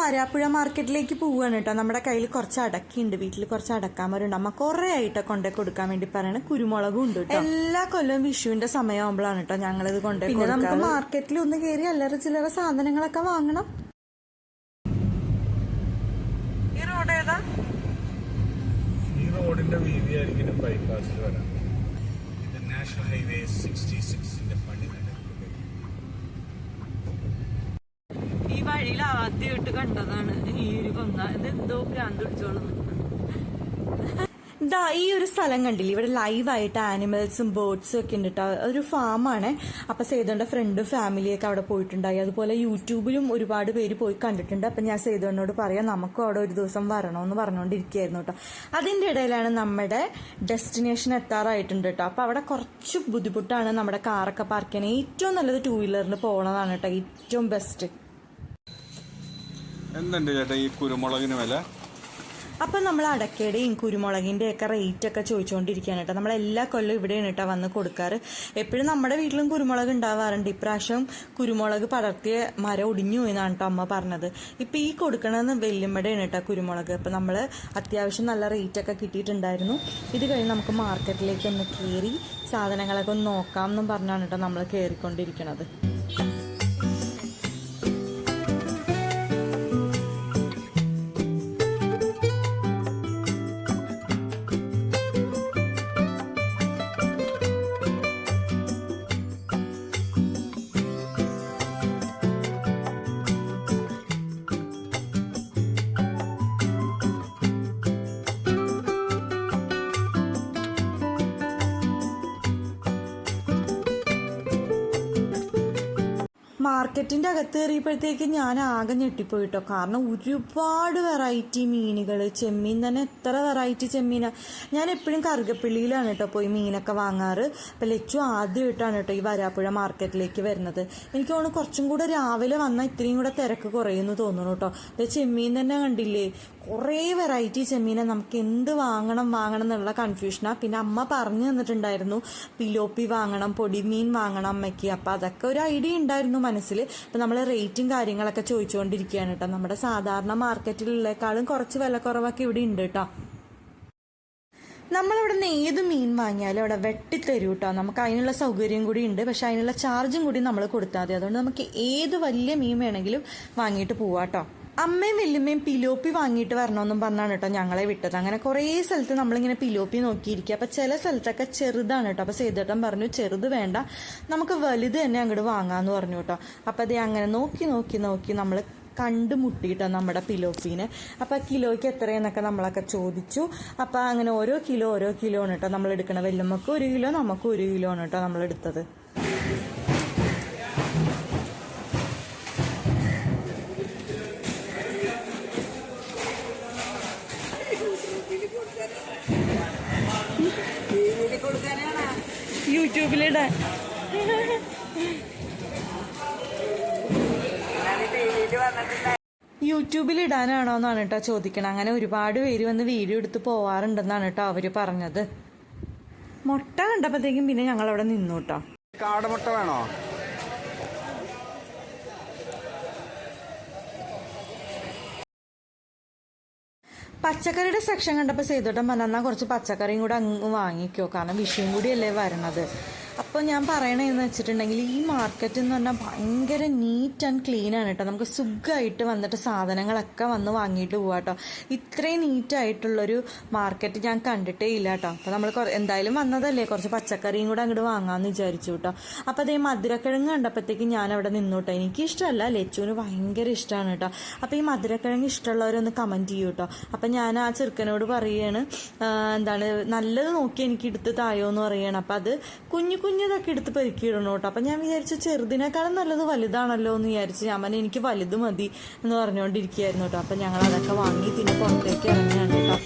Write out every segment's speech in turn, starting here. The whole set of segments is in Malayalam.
വരാപ്പുഴ മാർക്കറ്റിലേക്ക് പോവുകയാണ് കേട്ടോ. നമ്മുടെ കയ്യിൽ കുറച്ച് അടക്കയുണ്ട്, വീട്ടിൽ കുറച്ച് അടക്കാമരുണ്ട്. അമ്മ കുറെ ആയിട്ട് കൊണ്ടേ കൊടുക്കാൻ വേണ്ടി പറയണ. കുരുമുളകും ഉണ്ട് കേട്ടോ. എല്ലാ കൊല്ലവും വിഷുവിന്റെ സമയമാകുമ്പോഴാണ് കേട്ടോ ഞങ്ങളിത് കൊണ്ടേ. പിന്നെ നമുക്ക് മാർക്കറ്റിൽ ഒന്ന് കയറി അല്ലറ ചില്ലറ സാധനങ്ങളൊക്കെ വാങ്ങണം. ഈ റോഡ് ഏതാ? ഈ റോഡിന്റെ വീതിയായിരിക്കും ബൈപ്പാസിൽ വരാം. ഇത് നാഷണൽ ഹൈവേ 66ന്റെ പണി നടക്കുന്നത്. ഈ വഴിയിൽ ആദ്യമായിട്ട് കണ്ടതാണ് ഈ ഒരു കൊന്ന. ഇത് എന്തോ ഭ്രാന്ത് പിടിച്ചോളും. ഇതാ ഈ ഒരു സ്ഥലം കണ്ടില്ലേ, ഇവിടെ ലൈവായിട്ട് ആനിമൽസും ബേർഡ്സും ഒക്കെ ഉണ്ട് കേട്ടോ. ഒരു ഫാമാണ്. അപ്പൊ സേതുവിന്റെ ഫ്രണ്ടും ഫാമിലിയൊക്കെ അവിടെ പോയിട്ടുണ്ടായി. അതുപോലെ യൂട്യൂബിലും ഒരുപാട് പേര് പോയി കണ്ടിട്ടുണ്ട്. അപ്പൊ ഞാൻ സേതുവിനോട് പറയാം നമുക്കും അവിടെ ഒരു ദിവസം വരണമെന്ന് പറഞ്ഞുകൊണ്ടിരിക്കുകയായിരുന്നു കേട്ടോ. അതിന്റെ ഇടയിലാണ് നമ്മുടെ ഡെസ്റ്റിനേഷൻ എത്താറായിട്ടുണ്ട് കേട്ടോ. അപ്പൊ അവിടെ കുറച്ച് ബുദ്ധിമുട്ടാണ് നമ്മുടെ കാറൊക്കെ പാർക്ക് ചെയ്യാൻ. ഏറ്റവും നല്ലത് 2 വീലറിന് പോകണതാണ് കേട്ടോ, ഏറ്റവും ബെസ്റ്റ്. എന്തുണ്ട് ചേട്ടാ ഈ കുരുമുളകിന് വില? അപ്പം നമ്മൾ അടക്കയുടെയും കുരുമുളകിൻ്റെ ഒക്കെ റേറ്റ് ഒക്കെ ചോദിച്ചുകൊണ്ടിരിക്കുകയാണ് കേട്ടോ. നമ്മളെല്ലാ കൊല്ലം ഇവിടെയാണ് കേട്ടോ വന്ന് കൊടുക്കാറ്. എപ്പോഴും നമ്മുടെ വീട്ടിലും കുരുമുളക് ഉണ്ടാവാറുണ്ട്. ഇപ്രാവശ്യം കുരുമുളക് പടർത്തിയ മരം ഒടിഞ്ഞു എന്നാണ് കേട്ടോ അമ്മ പറഞ്ഞത്. ഇപ്പം ഈ കൊടുക്കണമെന്ന് വെല്ലുമ്പടയാണ് കേട്ടോ കുരുമുളക്. അപ്പം നമ്മൾ അത്യാവശ്യം നല്ല റേറ്റൊക്കെ കിട്ടിയിട്ടുണ്ടായിരുന്നു. ഇത് കഴിഞ്ഞ് നമുക്ക് മാർക്കറ്റിലേക്ക് ഒന്ന് കയറി സാധനങ്ങളൊക്കെ ഒന്ന് നോക്കാം എന്നും പറഞ്ഞാണ് കേട്ടോ നമ്മൾ കയറിക്കൊണ്ടിരിക്കണത്. മാർക്കറ്റിൻ്റെ അകത്ത് കയറിയപ്പോഴത്തേക്ക് ഞാൻ ആകെ ഞെട്ടിപ്പോയി കേട്ടോ. കാരണം ഒരുപാട് വെറൈറ്റി മീനുകൾ, ചെമ്മീൻ തന്നെ എത്ര വെറൈറ്റി ചെമ്മീനാണ്. ഞാൻ എപ്പോഴും കറുകപ്പള്ളിയിലാണ് കേട്ടോ പോയി മീനൊക്കെ വാങ്ങാറ്. അപ്പം ലച്ചു ആദ്യമായിട്ടാണ് കേട്ടോ ഈ വരാപ്പുഴ മാർക്കറ്റിലേക്ക് വരുന്നത്. എനിക്ക് തോന്നുന്നു കുറച്ചും കൂടെ രാവിലെ വന്നാൽ ഇത്രയും കൂടെ തിരക്ക് കുറയുമെന്ന് തോന്നുന്നു കേട്ടോ. ചെമ്മീൻ തന്നെ കണ്ടില്ലേ, കുറേ വെറൈറ്റി ചെമ്മീനെ. നമുക്ക് എന്ത് വാങ്ങണം എന്നുള്ള കൺഫ്യൂഷനാണ്. പിന്നെ അമ്മ പറഞ്ഞു തന്നിട്ടുണ്ടായിരുന്നു പിലോപ്പി വാങ്ങണം, പൊടിമീൻ വാങ്ങണം അമ്മയ്ക്ക്. അപ്പം അതൊക്കെ ഒരു ഐഡിയ ഉണ്ടായിരുന്നു മനസ്സിൽ. അപ്പം നമ്മൾ റേറ്റും കാര്യങ്ങളൊക്കെ ചോദിച്ചുകൊണ്ടിരിക്കുകയാണ് കേട്ടോ. നമ്മുടെ സാധാരണ മാർക്കറ്റിലുള്ളേക്കാളും കുറച്ച് വില കുറവൊക്കെ ഇവിടെ ഉണ്ട് കേട്ടോ. നമ്മളിവിടെ നിന്ന് ഏത് മീൻ വാങ്ങിയാലും അവിടെ വെട്ടിത്തരൂ കേട്ടോ. നമുക്ക് അതിനുള്ള സൗകര്യം കൂടി ഉണ്ട്. പക്ഷെ അതിനുള്ള ചാർജും കൂടി നമ്മൾ കൊടുത്താൽ മതി. അതുകൊണ്ട് നമുക്ക് ഏത് വലിയ മീൻ വേണമെങ്കിലും വാങ്ങിയിട്ട് പോവാം കേട്ടോ. അമ്മയും വല്യമ്മയും പിലോപ്പി വാങ്ങിയിട്ട് വരണമെന്നും പറഞ്ഞാണ് കേട്ടോ ഞങ്ങളെ വിട്ടത്. അങ്ങനെ കുറേ സ്ഥലത്ത് നമ്മളിങ്ങനെ പിലോപ്പി നോക്കിയിരിക്കുക. അപ്പം ചില സ്ഥലത്തൊക്കെ ചെറുതാണ് കേട്ടോ. അപ്പോൾ സേതുട്ടൻ പറഞ്ഞു ചെറുത് വേണ്ട, നമുക്ക് വലുത് തന്നെ അങ്ങോട്ട് വാങ്ങാമെന്ന് പറഞ്ഞു കേട്ടോ. അപ്പം അത് അങ്ങനെ നോക്കി നമ്മൾ കണ്ടുമുട്ടിയിട്ടോ നമ്മുടെ പിലോപ്പീനെ. അപ്പം കിലോയ്ക്ക് എത്രയെന്നൊക്കെ നമ്മളൊക്കെ ചോദിച്ചു. അപ്പം അങ്ങനെ ഓരോ കിലോ ആണ് കേട്ടോ നമ്മൾ എടുക്കണം. വല്യമ്മക്ക് 1 കിലോ, നമുക്ക് 1 കിലോ ആണ് കേട്ടോ നമ്മൾ എടുത്തത്. യൂട്യൂബിലിടാൻ യൂട്യൂബിലിടാനാണോ എന്നാണ് കേട്ടോ ചോദിക്കണം. അങ്ങനെ ഒരുപാട് പേര് വന്ന് വീഡിയോ എടുത്ത് പോവാറുണ്ടെന്നാണ് കേട്ടോ അവർ പറഞ്ഞത്. മുട്ട കണ്ടപ്പോഴത്തേക്കും പിന്നെ ഞങ്ങളവിടെ നിന്നു കേട്ടോ. കാടമുട്ട വേണോ? പച്ചക്കറിയുടെ സെക്ഷൻ കണ്ടപ്പോൾ സേതുട്ടൻ പറഞ്ഞാൽ കുറച്ച് പച്ചക്കറിയും കൂടെ അങ്ങ് വാങ്ങിക്കോ, കാരണം വിഷുവും കൂടിയല്ലേ വരണത്. അപ്പോൾ ഞാൻ പറയണതെന്ന് വെച്ചിട്ടുണ്ടെങ്കിൽ ഈ മാർക്കറ്റ് എന്ന് പറഞ്ഞാൽ ഭയങ്കര നീറ്റ് ആൻഡ് ക്ലീൻ ആണ് കേട്ടോ. നമുക്ക് സുഖമായിട്ട് വന്നിട്ട് സാധനങ്ങളൊക്കെ വന്ന് വാങ്ങിയിട്ട് പോവാം കേട്ടോ. ഇത്രയും നീറ്റായിട്ടുള്ളൊരു മാർക്കറ്റ് ഞാൻ കണ്ടിട്ടേ ഇല്ല കേട്ടോ. അപ്പോൾ നമ്മൾ എന്തായാലും വന്നതല്ലേ, കുറച്ച് പച്ചക്കറിയും കൂടെ അങ്ങോട്ട് വാങ്ങാമെന്ന് വിചാരിച്ചു കേട്ടോ. അപ്പോൾ അതേ മധുരക്കിഴങ്ങ് കണ്ടപ്പോഴത്തേക്ക് ഞാൻ അവിടെ നിന്നു കേട്ടോ. എനിക്കിഷ്ടമല്ല, ലച്ചുവിന് ഭയങ്കര ഇഷ്ടമാണ് കേട്ടോ. അപ്പോൾ ഈ മധുരക്കിഴങ്ങ് ഇഷ്ടമുള്ളവരൊന്ന് കമൻറ്റ് ചെയ്യൂ കേട്ടോ. അപ്പം ഞാൻ ആ ചെറുക്കനോട് പറയുകയാണ് എന്താണ് നല്ലത് നോക്കി എനിക്ക് എടുത്ത് തായോ എന്ന് പറയുകയാണ്. അപ്പം അത് കുഞ്ഞിതൊക്കെ എടുത്ത് പെരുക്കിയിടണം കേട്ടോ. അപ്പം ഞാൻ വിചാരിച്ചു ചെറുതിനേക്കാളും നല്ലത് വലുതാണല്ലോ എന്ന് വിചാരിച്ച് ഞാൻ എനിക്ക് വലുത് മതി എന്ന് പറഞ്ഞുകൊണ്ടിരിക്കുകയായിരുന്നു കേട്ടോ. അപ്പം ഞങ്ങൾ അതൊക്കെ വാങ്ങി പിന്നെ പുറത്തേക്ക് ഇറങ്ങിയാണ് കേട്ടോ.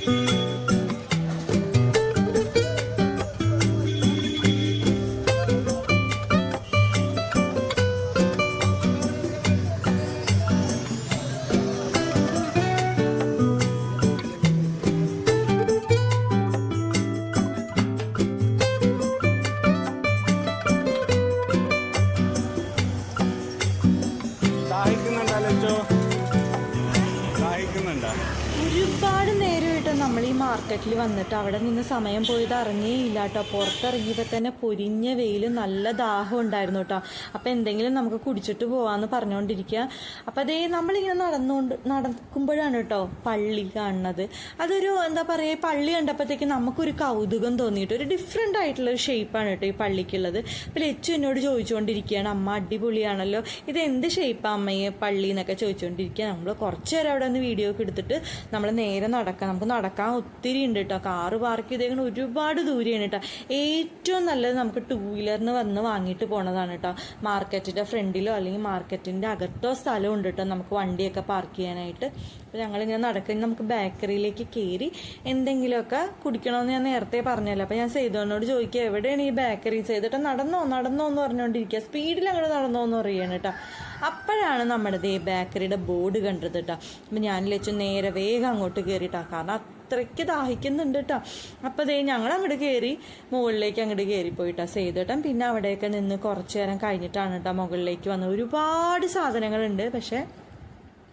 മാർക്കറ്റിൽ വന്നിട്ട് അവിടെ നിന്ന് സമയം പോയത് അറിഞ്ഞേയില്ല കേട്ടോ. പുറത്തിറങ്ങിയപ്പോൾ തന്നെ പൊരിഞ്ഞ വെയിൽ, നല്ല ദാഹം ഉണ്ടായിരുന്നു കേട്ടോ. അപ്പം എന്തെങ്കിലും നമുക്ക് കുടിച്ചിട്ട് പോകാമെന്ന് പറഞ്ഞുകൊണ്ടിരിക്കുക. അപ്പം അതേ നമ്മളിങ്ങനെ നടക്കുമ്പോഴാണ് കേട്ടോ പള്ളി കാണുന്നത്. അതൊരു എന്താ പറയുക, പള്ളി കണ്ടപ്പോഴത്തേക്ക് നമുക്കൊരു കൗതുകം തോന്നിയിട്ട് ഒരു ഡിഫറെൻ്റ് ആയിട്ടുള്ളൊരു ഷേപ്പാണ് കേട്ടോ ഈ പള്ളിക്കുള്ളത്. അപ്പോൾ ലച്ചു എന്നോട് ചോദിച്ചുകൊണ്ടിരിക്കുകയാണ്, അമ്മ അടിപൊളിയാണല്ലോ, ഇത് എന്ത് ഷേപ്പാണ് അമ്മയെ പള്ളി എന്നൊക്കെ ചോദിച്ചുകൊണ്ടിരിക്കുക. നമ്മൾ കുറച്ച് നേരം അവിടെ നിന്ന് വീഡിയോ ഒക്കെ എടുത്തിട്ട് നമ്മൾ നേരെ നടക്കാം. നമുക്ക് നടക്കാൻ ഒത്തിരി ഉണ്ട് കേട്ടോ. കാറ് പാർക്ക് ചെയ്തേക്കുന്ന ഒരുപാട് ദൂരെയാണ് കേട്ടോ. ഏറ്റവും നല്ലത് നമുക്ക് 2 വീലറിന് വന്ന് വാങ്ങിയിട്ട് പോണതാണ് കേട്ടോ. മാർക്കറ്റിൻ്റെ ഫ്രണ്ടിലോ അല്ലെങ്കിൽ മാർക്കറ്റിൻ്റെ അകത്തോ സ്ഥലം ഉണ്ട് കേട്ടോ നമുക്ക് വണ്ടിയൊക്കെ പാർക്ക് ചെയ്യാനായിട്ട്. അപ്പോൾ ഞങ്ങളിങ്ങനെ നടക്കുന്ന നമുക്ക് ബേക്കറിയിലേക്ക് കയറി എന്തെങ്കിലുമൊക്കെ കുടിക്കണമെന്ന് ഞാൻ നേരത്തെ പറഞ്ഞല്ലോ. അപ്പോൾ ഞാൻ സേതുവിനോട് ചോദിക്കുക, എവിടെയാണ് ഈ ബേക്കറി? ചെയ്തിട്ട് നടന്നോ എന്ന് പറഞ്ഞുകൊണ്ടിരിക്കുക, സ്പീഡിൽ അങ്ങോട്ട് നടന്നോ എന്ന് പറയാണ് കേട്ടോ. അപ്പോഴാണ് നമ്മുടെ ഈ ബേക്കറിയുടെ ബോർഡ് കണ്ടത് കേട്ടോ. അപ്പം ഞാൻ ലച്ചു നേരെ വേഗം അങ്ങോട്ട് കയറിയിട്ടാ, കാരണം അത്രയ്ക്ക് ദാഹിക്കുന്നുണ്ട് കേട്ടോ. അപ്പോൾ അതേ ഞങ്ങൾ അങ്ങോട്ട് കയറി മുകളിലേക്ക് അങ്ങോട്ട് കയറിപ്പോയിട്ടാ സേതുട്ടൻ. പിന്നെ അവിടെയൊക്കെ നിന്ന് കുറച്ച് നേരം കഴിഞ്ഞിട്ടാണ് കേട്ടോ മുകളിലേക്ക് വന്നത്. ഒരുപാട് സാധനങ്ങളുണ്ട്, പക്ഷേ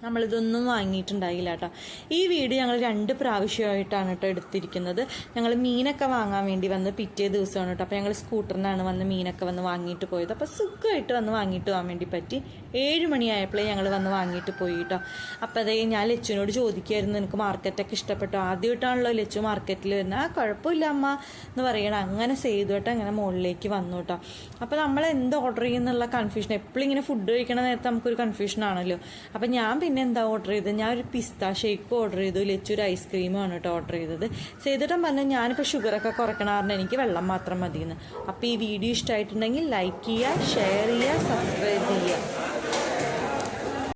നമ്മളിതൊന്നും വാങ്ങിയിട്ടുണ്ടായില്ല കേട്ടോ. ഈ വീഡിയോ ഞങ്ങൾ 2 പ്രാവശ്യമായിട്ടാണ് കേട്ടോ എടുത്തിരിക്കുന്നത്. ഞങ്ങൾ മീനൊക്കെ വാങ്ങാൻ വേണ്ടി വന്ന് പിറ്റേ ദിവസമാണ് കേട്ടോ. അപ്പോൾ ഞങ്ങൾ സ്കൂട്ടറിനാണ് വന്ന് മീനൊക്കെ വന്ന് വാങ്ങിയിട്ട് പോയത്. അപ്പോൾ സുഖമായിട്ട് വന്ന് വാങ്ങിയിട്ട് പോകാൻ വേണ്ടി പറ്റി. 7 മണിയായപ്പോഴേ ഞങ്ങൾ വന്ന് വാങ്ങിയിട്ട് പോയി കേട്ടോ. അപ്പോൾ അതേ ഞാൻ ലച്ചുവിനോട് ചോദിക്കുമായിരുന്നു, എനിക്ക് മാർക്കറ്റൊക്കെ ഇഷ്ടപ്പെട്ടു, ആദ്യമായിട്ടാണല്ലോ ലച്ചു മാർക്കറ്റിൽ വരുന്നത്. ആ കുഴപ്പമില്ല അമ്മ എന്ന് പറയണം. അങ്ങനെ ചെയ്തുകൊണ്ട് അങ്ങനെ മുകളിലേക്ക് വന്നു കേട്ടോ. അപ്പോൾ നമ്മൾ എന്ത് ഓർഡർ ചെയ്യുന്നുള്ള കൺഫ്യൂഷൻ, എപ്പോഴും ഇങ്ങനെ ഫുഡ് കഴിക്കണ നേരത്തെ നമുക്കൊരു കൺഫ്യൂഷൻ ആണല്ലോ. അപ്പം ഞാൻ പിന്നെ എന്താ ഓർഡർ ചെയ്തത്, ഞാൻ ഒരു പിസ്ത ഷേക്ക് ഓർഡർ ചെയ്തു, ലച്ചു ഒരു ഐസ്ക്രീമാണ് കേട്ടോ ഓർഡർ ചെയ്തത്. ചെയ്തിട്ടും പറഞ്ഞാൽ ഞാനിപ്പോൾ ഷുഗറൊക്കെ കുറയ്ക്കണ കാരണം എനിക്ക് വെള്ളം മാത്രം മതിയെന്ന്. അപ്പോൾ ഈ വീഡിയോ ഇഷ്ടമായിട്ടുണ്ടെങ്കിൽ ലൈക്ക് ചെയ്യുക, ഷെയർ ചെയ്യുക, സബ്സ്ക്രൈബ് ചെയ്യുക.